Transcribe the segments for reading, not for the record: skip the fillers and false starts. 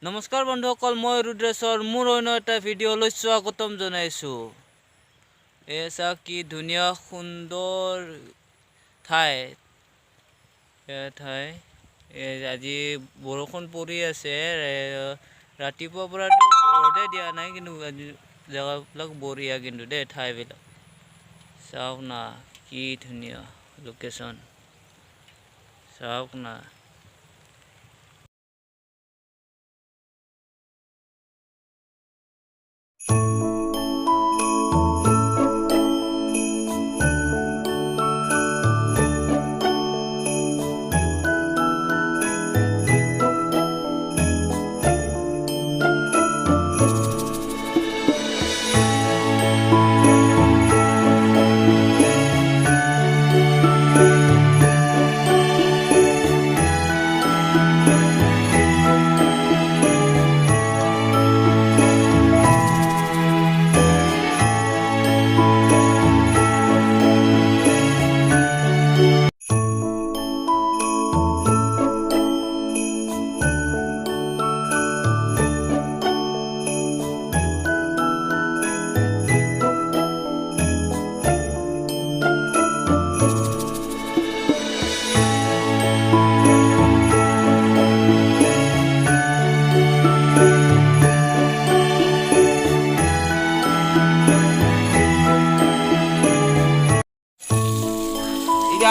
নমস্কাৰ বন্ধুসকল, মই ৰুদ্ৰেশ্বৰ মোৰ অন্য এটা ভিডিঅ'লৈ স্বাগতম জনাইছোঁ। চাওক কি ধুনীয়া সুন্দৰ ঠাই। আজি বৰষুণ পৰি আছে। ৰাতিপুৱাৰ পৰা ৰ'দে দিয়া নাই, কিন্তু আজি জেগাবিলাক বঢ়িয়া কিন্তু দেই। ঠাইবিলাক চাওক না, কি ধুনীয়া লোকেশ্যন চাওক না।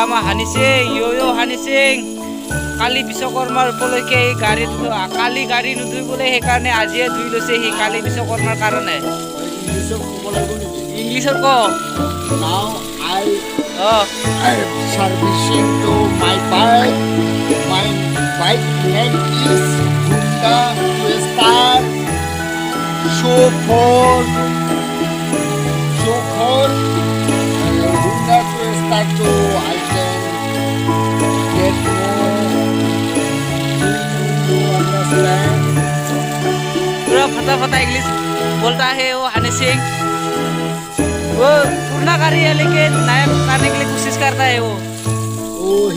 আমাৰ হানি সিং হানি সিং কালি বিশ্বকৰ্মাৰ উপলক্ষে এই কালি গাড়ী নুধুই সেইকাৰণে আজিয়ে ধুই লৈছে সি কালি বিশ্বকৰ্মাৰ কাৰণে। ইংলিছত ক। Now I am servicing to my bike. My bike name is Honda Twister. So Honda Twister to I can get you understand? पूरा फटा फटा इंग्लिश बोलता है वो हनी सिंह। वो पुराना गाड़ी है लेकिन नया करने के लिए कोशिश करता है वो।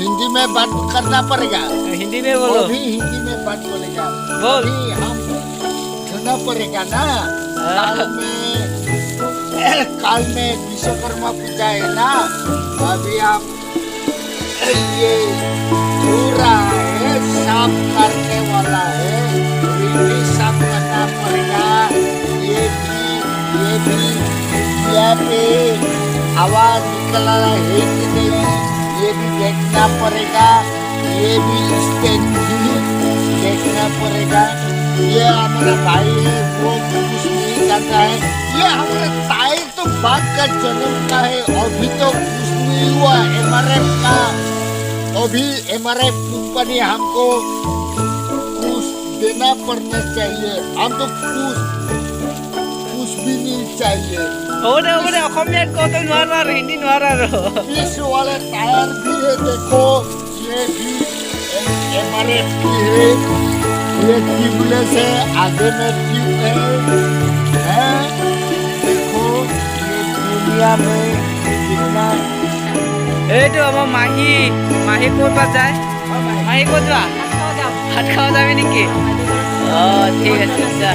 हिंदी में बात करना पड़ेगा। हिंदी में बोलो। अभी हिंदी में बात बोलेगा। बोल। अभी हम धोना पड़ेगा ना। काल में विश्वकर्मा पूजा है ना। अभी हम ये पूरा है साफ करने वाला है। भी साफ करना पड़ेगा। ये भी यहाँ पे आवाज निकल रहा है कि नहीं ये भी देखना पड़ेगा। ये भी स्टैंड भी देखना पड़ेगा। ये हमारा भाई है, वो कुछ नहीं करता है। ये हमारा टायर तो बात का जन्म का है, अभी तो कुछ नहीं हुआ। MRF का अभी MRF कंपनी हमको कुछ देना पड़ना चाहिए। हम तो कुछ भी नहीं चाहिए। हिंदी नवारा इस वाले टायर भी है, देखो ये भी MRF की है। ये ट्यूबलेस है, आगे में ट्यूब है। देखो ये दुनिया में कितना এইটো আমাৰ মাহী ক'ৰ পৰা যায়? মাহী ক'ত যোৱা? ভাত খাব যাবি নেকি? ঠিক আছে যা।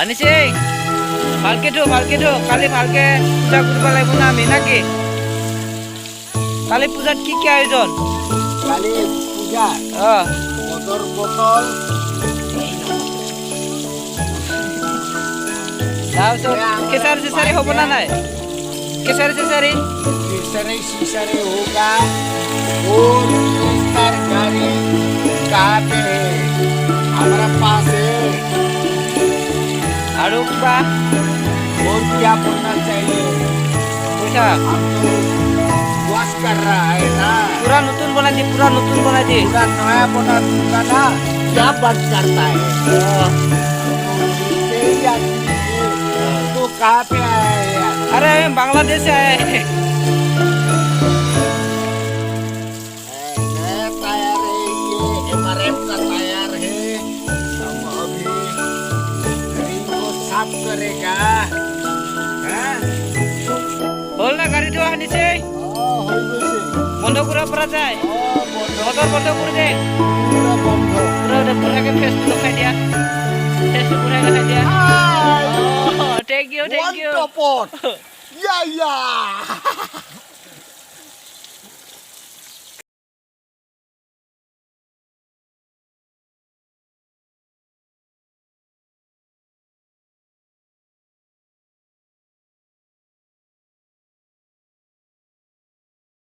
আনি সিং ভালকে থো কালি ভালকে পূজা কৰিব লাগিব না আমি নাকি? কালি পূজাত কি আয়োজন? কালি পূজা মদৰ বটল তাৰপিছত কেচাৰি হ'ব না নাই? केसरी होगा। और ट्विस्टर गाड़ी कहाँ पे है? हमारा पास है। और क्या बोलना चाहिए? पूछा हम तो वॉश कर रहा है ना। पूरा नतून बना दी। पूरा नया बना दूंगा ना। क्या बात करता है? तो कहाँ पे आया है यार? अरे बांग्लादेश से आए हैं। नया टायर है, ये MRF का टायर है। हम अभी रिंग को साफ करेगा। बोल ना गाड़ी तो आनी से हो गई বন্ধ করার পরা যায়। motor বন্ধ করে দে পুরা বন্ধ। পুরো পুরাকে ফেস দেখাই দিয়া ফেস পুরা দেখাই দিয়া Hi! ও thank you One top on. Yeah, yeah.